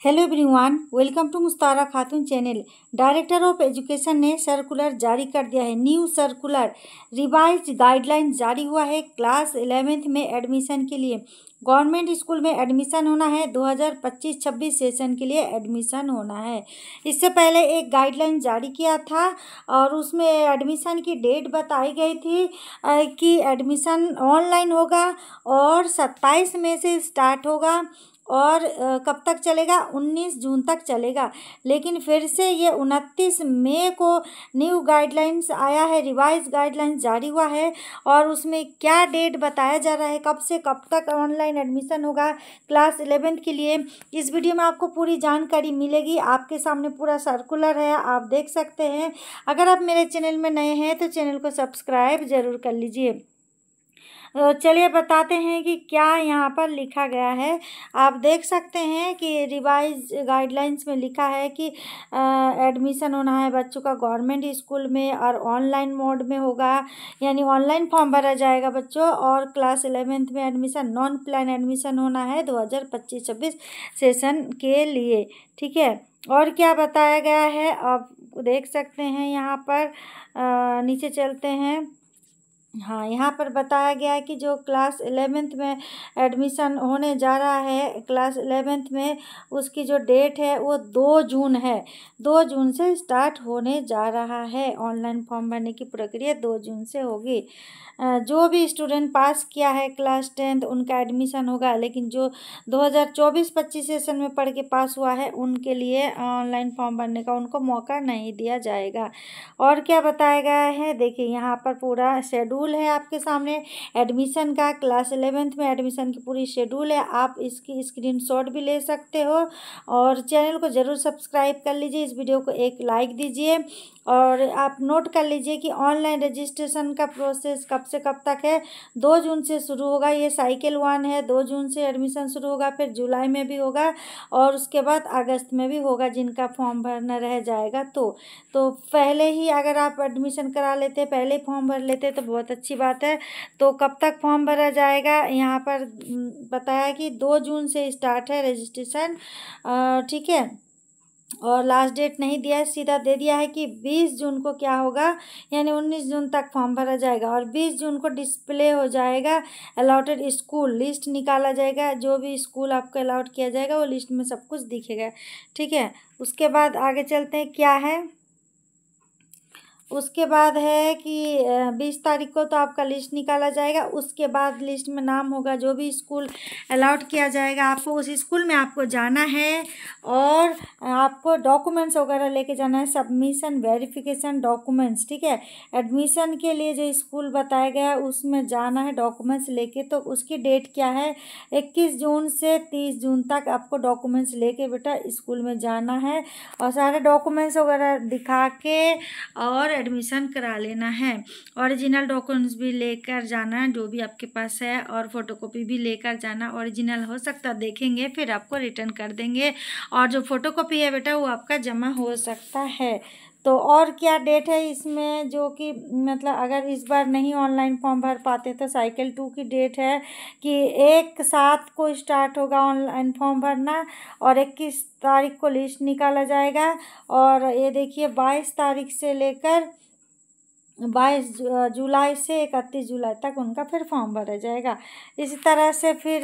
Hello everyone, welcome to मुस्तारा Khatoon channel. Director of education ने circular जारी कर दिया है। न्यू सर्कुलर रिवाइज गाइडलाइन जारी हुआ है। क्लास 11th में एडमिशन के लिए गवर्नमेंट स्कूल में एडमिशन होना है। 2025-26 सेशन के लिए एडमिशन होना है। इससे पहले एक गाइडलाइन जारी किया था और उसमें एडमिशन की डेट बताई गई थी कि एडमिशन ऑनलाइन होगा और 27 मई से स्टार्ट होगा और कब तक चलेगा, 19 जून तक चलेगा। लेकिन फिर से ये 29 मई को न्यू गाइडलाइंस आया है, रिवाइज गाइडलाइंस जारी हुआ है और उसमें क्या डेट बताया जा रहा है, कब से कब तक ऑनलाइन एडमिशन होगा क्लास 11th के लिए। इस वीडियो में आपको पूरी जानकारी मिलेगी। आपके सामने पूरा सर्कुलर है, आप देख सकते हैं। अगर आप मेरे चैनल में नए हैं तो चैनल को सब्सक्राइब जरूर कर लीजिए। तो चलिए बताते हैं कि क्या यहाँ पर लिखा गया है। आप देख सकते हैं कि रिवाइज गाइडलाइंस में लिखा है कि एडमिशन होना है बच्चों का गवर्नमेंट स्कूल में और ऑनलाइन मोड में होगा, यानी ऑनलाइन फॉर्म भरा जाएगा बच्चों। और क्लास 11th में एडमिशन नॉन प्लान एडमिशन होना है 2025-26 सेशन के लिए, ठीक है। और क्या बताया गया है आप देख सकते हैं यहाँ पर। नीचे चलते हैं। हाँ, यहाँ पर बताया गया है कि जो क्लास 11th में एडमिशन होने जा रहा है क्लास 11th में, उसकी जो डेट है वो 2 जून है। 2 जून से स्टार्ट होने जा रहा है। ऑनलाइन फॉर्म भरने की प्रक्रिया 2 जून से होगी। जो भी स्टूडेंट पास किया है क्लास 10th उनका एडमिशन होगा, लेकिन जो 2024-25 सेशन में पढ़ के पास हुआ है उनके लिए ऑनलाइन फॉर्म भरने का उनको मौका नहीं दिया जाएगा। और क्या बताया गया है, देखिए यहाँ पर पूरा शेड्यूल है आपके सामने एडमिशन का। क्लास 11th में एडमिशन की पूरी शेड्यूल है, आप इसकी स्क्रीनशॉट भी ले सकते हो। और चैनल को ज़रूर सब्सक्राइब कर लीजिए, इस वीडियो को एक लाइक दीजिए और आप नोट कर लीजिए कि ऑनलाइन रजिस्ट्रेशन का प्रोसेस कब से कब तक है। 2 जून से शुरू होगा, ये साइकिल 1 है। 2 जून से एडमिशन शुरू होगा, फिर जुलाई में भी होगा और उसके बाद अगस्त में भी होगा जिनका फॉर्म भरना रह जाएगा। तो पहले ही अगर आप एडमिशन करा लेते, पहले फॉर्म भर लेते तो बहुत अच्छी बात है। तो कब तक फॉर्म भरा जाएगा यहाँ पर बताया कि 2 जून से स्टार्ट है रजिस्ट्रेशन, ठीक है। और लास्ट डेट नहीं दिया है, सीधा दे दिया है कि 20 जून को क्या होगा, यानी 19 जून तक फॉर्म भरा जाएगा और 20 जून को डिस्प्ले हो जाएगा अलॉटेड स्कूल, लिस्ट निकाला जाएगा। जो भी स्कूल आपको अलॉट किया जाएगा वो लिस्ट में सब कुछ दिखेगा, ठीक है। उसके बाद आगे चलते हैं क्या है। उसके बाद है कि 20 तारीख को तो आपका लिस्ट निकाला जाएगा। उसके बाद लिस्ट में नाम होगा, जो भी स्कूल अलॉट किया जाएगा आपको उस स्कूल में आपको जाना है और आपको डॉक्यूमेंट्स वगैरह लेके जाना है, सबमिशन वेरिफिकेशन डॉक्यूमेंट्स, ठीक है। एडमिशन के लिए जो स्कूल बताया गया है उसमें जाना है डॉक्यूमेंट्स लेके। तो उसकी डेट क्या है, 21 जून से 30 जून तक आपको डॉक्यूमेंट्स लेके बेटा स्कूल में जाना है और सारे डॉक्यूमेंट्स वगैरह दिखा के और एडमिशन करा लेना है। ओरिजिनल डॉक्यूमेंट्स भी लेकर जाना जो भी आपके पास है और फोटोकॉपी भी लेकर जाना। ओरिजिनल हो सकता देखेंगे फिर आपको रिटर्न कर देंगे और जो फोटोकॉपी है बेटा वो आपका जमा हो सकता है। तो और क्या डेट है इसमें, जो कि मतलब अगर इस बार नहीं ऑनलाइन फॉर्म भर पाते तो साइकिल 2 की डेट है कि 1/7 को स्टार्ट होगा ऑनलाइन फॉर्म भरना और 21 तारीख को लिस्ट निकाला जाएगा। और ये देखिए 22 तारीख से लेकर 22 जुलाई से 31 जुलाई तक उनका फिर फॉर्म भरा जाएगा। इसी तरह से फिर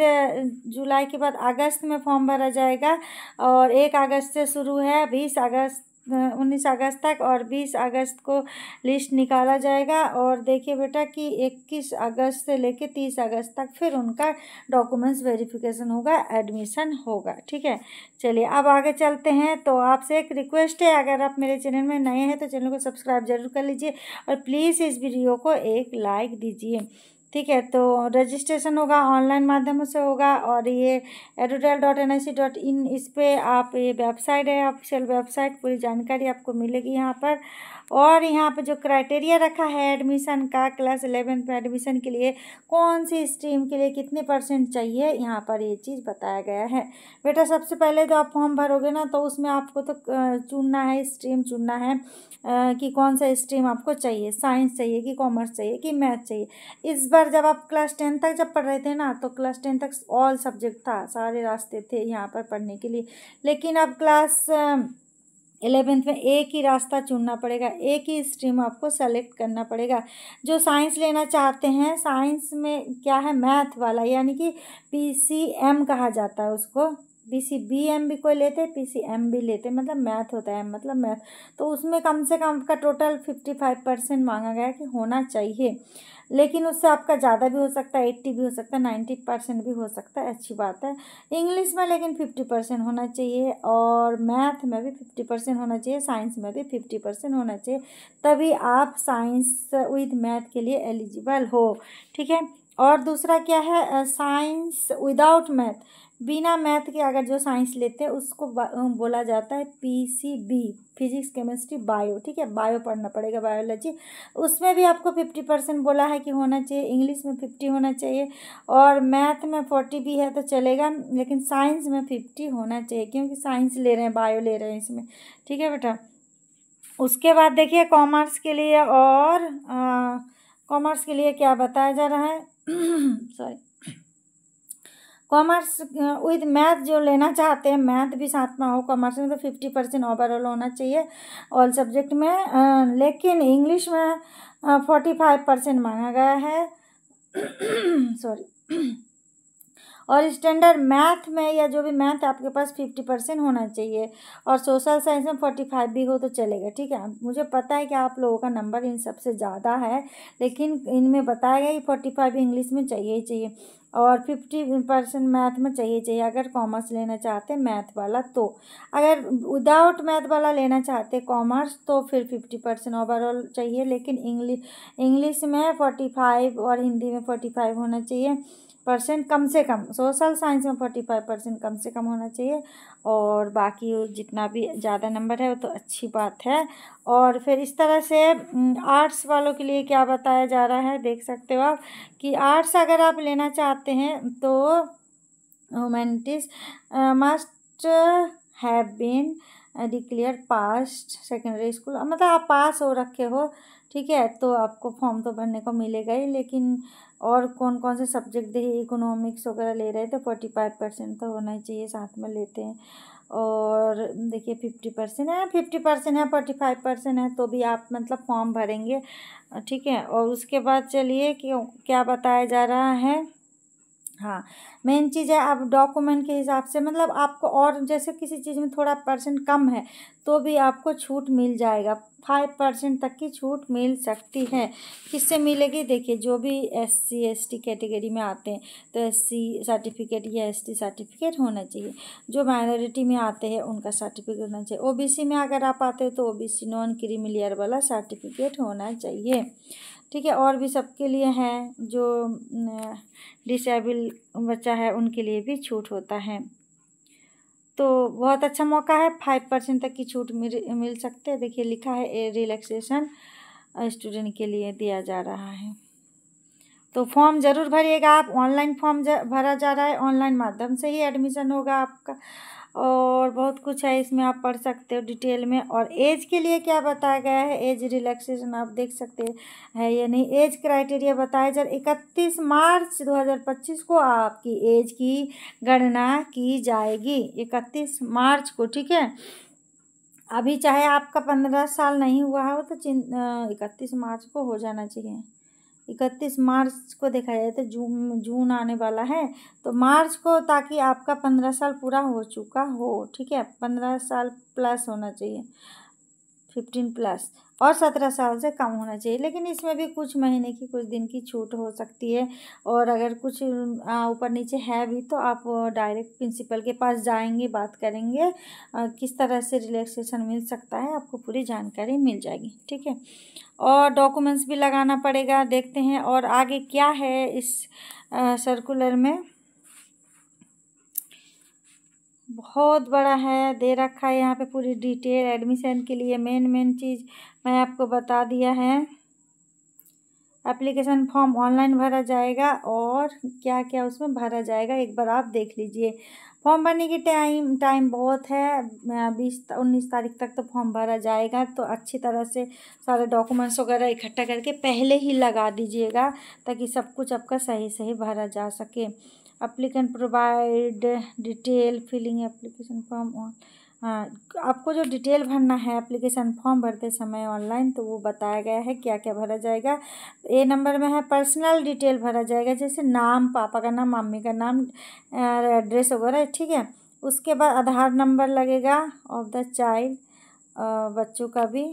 जुलाई के बाद अगस्त में फॉर्म भरा जाएगा और 1 अगस्त से शुरू है 19 अगस्त तक और 20 अगस्त को लिस्ट निकाला जाएगा। और देखिए बेटा कि 21 अगस्त से लेके 30 अगस्त तक फिर उनका डॉक्यूमेंट्स वेरिफिकेशन होगा, एडमिशन होगा, ठीक है। चलिए अब आगे चलते हैं। तो आपसे एक रिक्वेस्ट है, अगर आप मेरे चैनल में नए हैं तो चैनल को सब्सक्राइब जरूर कर लीजिए और प्लीज़ इस वीडियो को एक लाइक दीजिए, ठीक है। तो रजिस्ट्रेशन होगा ऑनलाइन माध्यम से होगा और ये edutile.nic.in इस पर आप, ये वेबसाइट है ऑफिशियल वेबसाइट, पूरी जानकारी आपको मिलेगी यहाँ पर। और यहाँ पे जो क्राइटेरिया रखा है एडमिशन का, क्लास 11th में एडमिशन के लिए कौन सी स्ट्रीम के लिए कितने % चाहिए, यहाँ पर ये चीज़ बताया गया है। बेटा सबसे पहले तो आप फॉर्म भरोगे ना, तो उसमें आपको तो चुनना है, स्ट्रीम चुनना है कि कौन सा स्ट्रीम आपको चाहिए, साइंस चाहिए कि कॉमर्स चाहिए कि मैथ चाहिए। इस बार जब आप क्लास 10 तक जब पढ़ रहे थे ना, तो क्लास 10 तक ऑल सब्जेक्ट था, सारे रास्ते थे यहाँ पर पढ़ने के लिए। लेकिन अब क्लास 11th में एक ही रास्ता चुनना पड़ेगा, एक ही स्ट्रीम आपको सेलेक्ट करना पड़ेगा। जो साइंस लेना चाहते हैं, साइंस में क्या है, मैथ वाला, यानी कि PCM कहा जाता है उसको। PCBM भी कोई लेते हैं, PCM भी लेते हैं, मतलब मैथ होता है, मतलब मैथ। तो उसमें कम से कम आपका टोटल 55% मांगा गया है कि होना चाहिए, लेकिन उससे आपका ज़्यादा भी हो सकता है, 80 भी हो सकता है, 90% भी हो सकता है, अच्छी बात है। इंग्लिश में लेकिन 50% होना चाहिए, और मैथ में भी 50% होना चाहिए, साइंस में भी 50% होना चाहिए, तभी आप साइंस विद मैथ के लिए एलिजिबल हो। ठीक है। और दूसरा क्या है, साइंस विदाउट मैथ, बिना मैथ के अगर जो साइंस लेते हैं उसको बोला जाता है PCB, फिजिक्स केमिस्ट्री बायो। ठीक है, बायो पढ़ना पड़ेगा, बायोलॉजी। उसमें भी आपको 50% बोला है कि होना चाहिए, इंग्लिश में 50 होना चाहिए, और मैथ में 40 भी है तो चलेगा, लेकिन साइंस में 50 होना चाहिए, क्योंकि साइंस ले रहे हैं, बायो ले रहे हैं इसमें। ठीक है बेटा। उसके बाद देखिए कॉमर्स के लिए, और कॉमर्स के लिए क्या बताया जा रहा है सॉरी, कॉमर्स विद मैथ जो लेना चाहते हैं, मैथ भी साथ में हो कॉमर्स में, तो 50% ओवरऑल होना चाहिए ऑल सब्जेक्ट में, लेकिन इंग्लिश में 45% मांगा गया है सॉरी। और स्टैंडर्ड मैथ में, या जो भी मैथ आपके पास 50% होना चाहिए, और सोशल साइंस में 45 भी हो तो चलेगा। ठीक है, मुझे पता है कि आप लोगों का नंबर इन सबसे ज़्यादा है, लेकिन इनमें बताया गया कि 45 इंग्लिश में चाहिए ही चाहिए, और 50% मैथ में चाहिए, अगर कॉमर्स लेना चाहते हैं मैथ वाला। तो अगर विदाउट मैथ वाला लेना चाहते हैं कॉमर्स, तो फिर 50% ओवरऑल चाहिए, लेकिन इंग्लिश में 45 और हिंदी में 45 होना चाहिए % कम से कम। सोशल साइंस में 45% कम से कम होना चाहिए, और बाकी जितना भी ज़्यादा नंबर है वो तो अच्छी बात है। और फिर इस तरह से आर्ट्स वालों के लिए क्या बताया जा रहा है, देख सकते हो आप कि आर्ट्स अगर आप लेना चाहते हैं तो humanities must have been declare past secondary school, मतलब आप पास हो रखे हो। ठीक है, तो आपको फॉर्म तो भरने को मिलेगा ही, लेकिन और कौन कौन से सब्जेक्ट देखिए, इकोनॉमिक्स वगैरह ले रहे थे, 45% तो होना ही चाहिए, साथ में लेते हैं। और देखिए 50% है, 50% है, 45% है, तो भी आप मतलब फॉर्म भरेंगे। ठीक है। और उसके बाद चलिए कि क्या बताया जा रहा है। हाँ, मेन चीज़ है, आप डॉक्यूमेंट के हिसाब से, मतलब आपको और जैसे किसी चीज़ में थोड़ा % कम है तो भी आपको छूट मिल जाएगा, 5% तक की छूट मिल सकती है। किससे मिलेगी, देखिए जो भी SC ST कैटेगरी में आते हैं तो SC सर्टिफिकेट या ST सर्टिफिकेट होना चाहिए। जो माइनॉरिटी में आते हैं उनका सर्टिफिकेट होना चाहिए। OBC में अगर आप आते हो तो OBC नॉन क्रीमिलियर वाला सर्टिफिकेट होना चाहिए। ठीक है। और भी सबके लिए है, जो डिसेबल बच्चा है उनके लिए भी छूट होता है। तो बहुत अच्छा मौका है, 5% तक की छूट मिल सकते हैं। देखिए लिखा है रिलैक्सेशन स्टूडेंट के लिए दिया जा रहा है। तो फॉर्म ज़रूर भरिएगा आप, ऑनलाइन फॉर्म भरा जा रहा है, ऑनलाइन माध्यम से ही एडमिशन होगा आपका, और बहुत कुछ है इसमें, आप पढ़ सकते हो डिटेल में। और एज के लिए क्या बताया गया है, एज रिलैक्सेशन आप देख सकते हैं या नहीं। एज क्राइटेरिया बताया जा 31 मार्च 2025 को आपकी एज की गणना की जाएगी, 31 मार्च को। ठीक है, अभी चाहे आपका 15 साल नहीं हुआ हो तो 31 मार्च को हो जाना चाहिए। 31 मार्च को देखा जाए तो जून आने वाला है, तो मार्च को, ताकि आपका 15 साल पूरा हो चुका हो। ठीक है, 15 साल प्लस होना चाहिए, 15+, और 17 साल से कम होना चाहिए। लेकिन इसमें भी कुछ महीने की, कुछ दिन की छूट हो सकती है, और अगर कुछ ऊपर नीचे है भी तो आप डायरेक्ट प्रिंसिपल के पास जाएंगे, बात करेंगे किस तरह से रिलैक्सेशन मिल सकता है, आपको पूरी जानकारी मिल जाएगी। ठीक है, और डॉक्यूमेंट्स भी लगाना पड़ेगा। देखते हैं और आगे क्या है इस सर्कुलर में। बहुत बड़ा है, दे रखा है यहाँ पे पूरी डिटेल एडमिशन के लिए। मेन चीज़ मैं आपको बता दिया है। एप्लीकेशन फॉर्म ऑनलाइन भरा जाएगा और क्या क्या उसमें भरा जाएगा एक बार आप देख लीजिए। फॉर्म भरने की टाइम बहुत है, 20-19 तारीख तक तो फॉर्म भरा जाएगा। तो अच्छी तरह से सारे डॉक्यूमेंट्स वगैरह इकट्ठा करके पहले ही लगा दीजिएगा ताकि सब कुछ आपका सही भरा जा सके। Applicant provide detail filling application form on. हाँ, आपको जो डिटेल भरना है एप्लीकेशन फॉर्म भरते समय ऑनलाइन, तो वो बताया गया है क्या क्या भरा जाएगा। ए नंबर में है पर्सनल डिटेल भरा जाएगा, जैसे नाम, पापा का नाम, मम्मी का नाम, एड्रेस वगैरह, ठीक है। उसके बाद आधार नंबर लगेगा ऑफ द चाइल्ड, बच्चों का भी।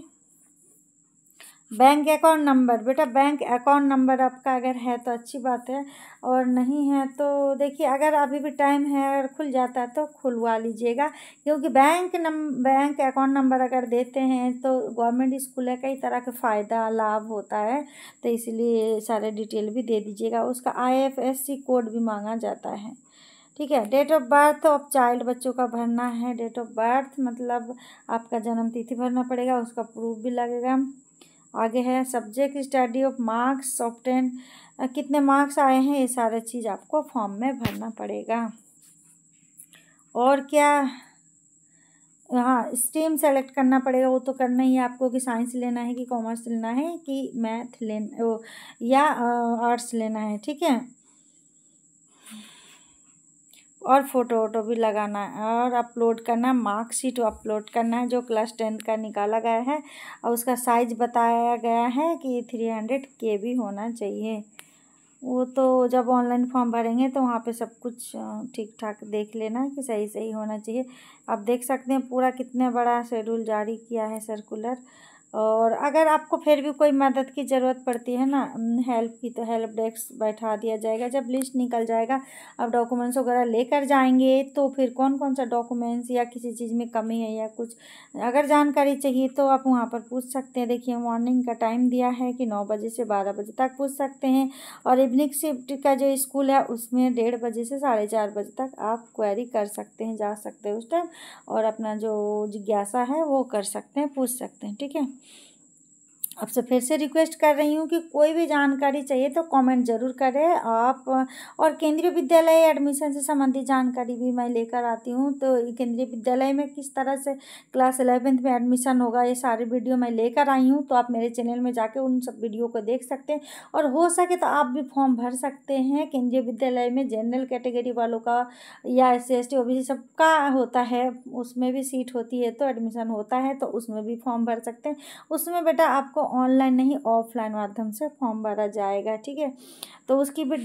बैंक अकाउंट नंबर, बेटा बैंक अकाउंट नंबर आपका अगर है तो अच्छी बात है, और नहीं है तो देखिए अगर अभी भी टाइम है, अगर खुल जाता है तो खुलवा लीजिएगा। क्योंकि बैंक अकाउंट नंबर अगर देते हैं तो गवर्नमेंट स्कूल है, कई तरह के फ़ायदा लाभ होता है, तो इसलिए सारे डिटेल भी दे दीजिएगा। उसका IFSC कोड भी मांगा जाता है, ठीक है। Date of birth of child, बच्चों का भरना है। डेट ऑफ बर्थ मतलब आपका जन्म तिथि भरना पड़ेगा, उसका प्रूफ भी लगेगा। आगे है subject study of marks obtain, कितने मार्क्स आए हैं, ये सारे चीज़ आपको फॉर्म में भरना पड़ेगा। और क्या, हाँ स्ट्रीम सेलेक्ट करना पड़ेगा, वो तो करना ही है आपको कि साइंस लेना है कि कॉमर्स लेना है कि मैथ लेना या आर्ट्स लेना है, ठीक है। और फ़ोटो वोटो भी लगाना है और अपलोड करना, मार्कशीट अपलोड करना है जो क्लास 10 का निकाला गया है, और उसका साइज़ बताया गया है कि 300 KB होना चाहिए। वो तो जब ऑनलाइन फॉर्म भरेंगे तो वहाँ पे सब कुछ ठीक ठाक देख लेना कि सही होना चाहिए। आप देख सकते हैं पूरा कितने बड़ा शेड्यूल जारी किया है सर्कुलर। और अगर आपको फिर भी कोई मदद की ज़रूरत पड़ती है ना, हेल्प की, तो हेल्प डेस्क बैठा दिया जाएगा। जब लिस्ट निकल जाएगा, आप डॉक्यूमेंट्स वगैरह लेकर जाएंगे तो फिर कौन कौन सा डॉक्यूमेंट्स या किसी चीज़ में कमी है या कुछ अगर जानकारी चाहिए तो आप वहाँ पर पूछ सकते हैं। देखिए मॉर्निंग का टाइम दिया है कि 9 बजे से 12 बजे तक पूछ सकते हैं, और इवनिंग शिफ्ट का जो स्कूल है उसमें 1:30 बजे से 4:30 बजे तक आप क्वेरी कर सकते हैं, जा सकते हैं उस टाइम, और अपना जो जिज्ञासा है वो कर सकते हैं, पूछ सकते हैं, ठीक है। आपसे फिर से रिक्वेस्ट कर रही हूँ कि कोई भी जानकारी चाहिए तो कमेंट ज़रूर करें आप। और केंद्रीय विद्यालय एडमिशन से संबंधित जानकारी भी मैं लेकर आती हूँ। तो केंद्रीय विद्यालय में किस तरह से क्लास 11th में एडमिशन होगा, ये सारी वीडियो मैं लेकर आई हूँ। तो आप मेरे चैनल में जाके उन सब वीडियो को देख सकते हैं, और हो सके तो आप भी फॉर्म भर सकते हैं। केंद्रीय विद्यालय में जनरल कैटेगरी वालों का या SC ST OBC सबका होता है, उसमें भी सीट होती है तो एडमिशन होता है, तो उसमें भी फॉर्म भर सकते हैं। उसमें बेटा आपको ऑनलाइन नहीं ऑफलाइन माध्यम से फॉर्म भरा जाएगा, ठीक है। तो उसकी भी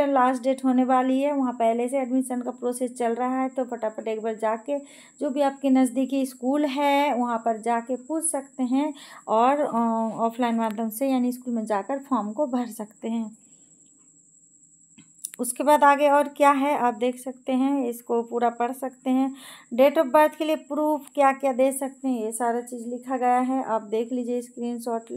लास्ट डेट होने वाली है, वहाँ पहले से एडमिशन का प्रोसेस चल रहा है। तो फटाफट एक बार जाके जो भी आपके नज़दीकी स्कूल है वहाँ पर जाके पूछ सकते हैं, और ऑफलाइन माध्यम से यानी स्कूल में जाकर फॉर्म को भर सकते हैं। उसके बाद आगे और क्या है आप देख सकते हैं, इसको पूरा पढ़ सकते हैं। डेट ऑफ बर्थ के लिए प्रूफ क्या क्या दे सकते हैं, ये सारा चीज़ लिखा गया है, आप देख लीजिए, स्क्रीनशॉट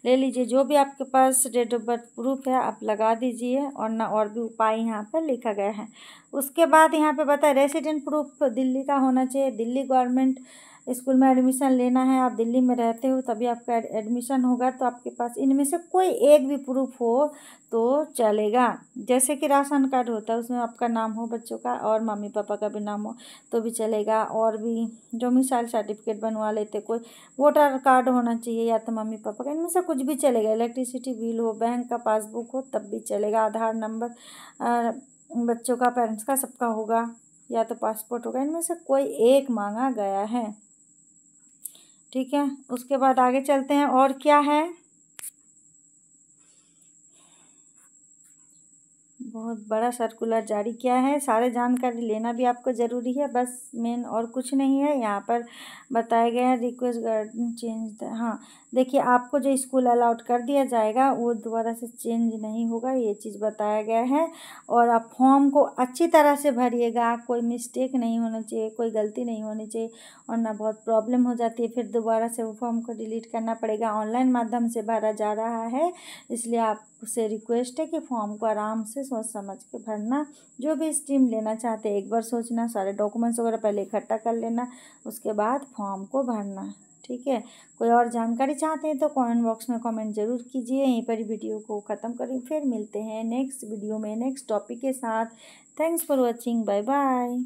ले लीजिए। जो भी आपके पास डेट ऑफ बर्थ प्रूफ है आप लगा दीजिए, और ना और भी उपाय यहाँ पर लिखा गया है। उसके बाद यहाँ पे बताए रेसिडेंट प्रूफ दिल्ली का होना चाहिए, दिल्ली गवर्नमेंट स्कूल में एडमिशन लेना है, आप दिल्ली में रहते हो तभी आपका एडमिशन होगा। तो आपके पास इनमें से कोई एक भी प्रूफ हो तो चलेगा। जैसे कि राशन कार्ड होता है उसमें आपका नाम हो बच्चों का, और मम्मी पापा का भी नाम हो तो भी चलेगा। और भी डोमिसाइल सर्टिफिकेट बनवा लेते, कोई वोटर कार्ड होना चाहिए या तो मम्मी पापा का, इनमें से कुछ भी चलेगा। इलेक्ट्रिसिटी बिल हो, बैंक का पासबुक हो तब भी चलेगा। आधार नंबर बच्चों का, पेरेंट्स का, सबका होगा, या तो पासपोर्ट होगा, इनमें से कोई एक मांगा गया है, ठीक है। उसके बाद आगे चलते हैं और क्या है। बहुत बड़ा सर्कुलर जारी किया है, सारे जानकारी लेना भी आपको ज़रूरी है, बस मेन और कुछ नहीं है। यहाँ पर बताया गया है रिक्वेस्ट गार्डन चेंज, हाँ देखिए आपको जो स्कूल अलाउड कर दिया जाएगा वो दोबारा से चेंज नहीं होगा, ये चीज़ बताया गया है। और आप फॉर्म को अच्छी तरह से भरिएगा, कोई मिस्टेक नहीं होना चाहिए, कोई गलती नहीं होनी चाहिए, वरना बहुत प्रॉब्लम हो जाती है, फिर दोबारा से वो फॉर्म को डिलीट करना पड़ेगा। ऑनलाइन माध्यम से भरा जा रहा है, इसलिए आप आपसे रिक्वेस्ट है कि फॉर्म को आराम से सोच समझ के भरना। जो भी स्ट्रीम लेना चाहते हैं एक बार सोचना, सारे डॉक्यूमेंट्स वगैरह पहले इकट्ठा कर लेना, उसके बाद फॉर्म को भरना। ठीक है, कोई और जानकारी चाहते हैं तो कमेंट बॉक्स में कमेंट ज़रूर कीजिए। यहीं पर ही वीडियो को ख़त्म करें, फिर मिलते हैं नेक्स्ट वीडियो में नेक्स्ट टॉपिक के साथ। Thanks for watching, bye bye.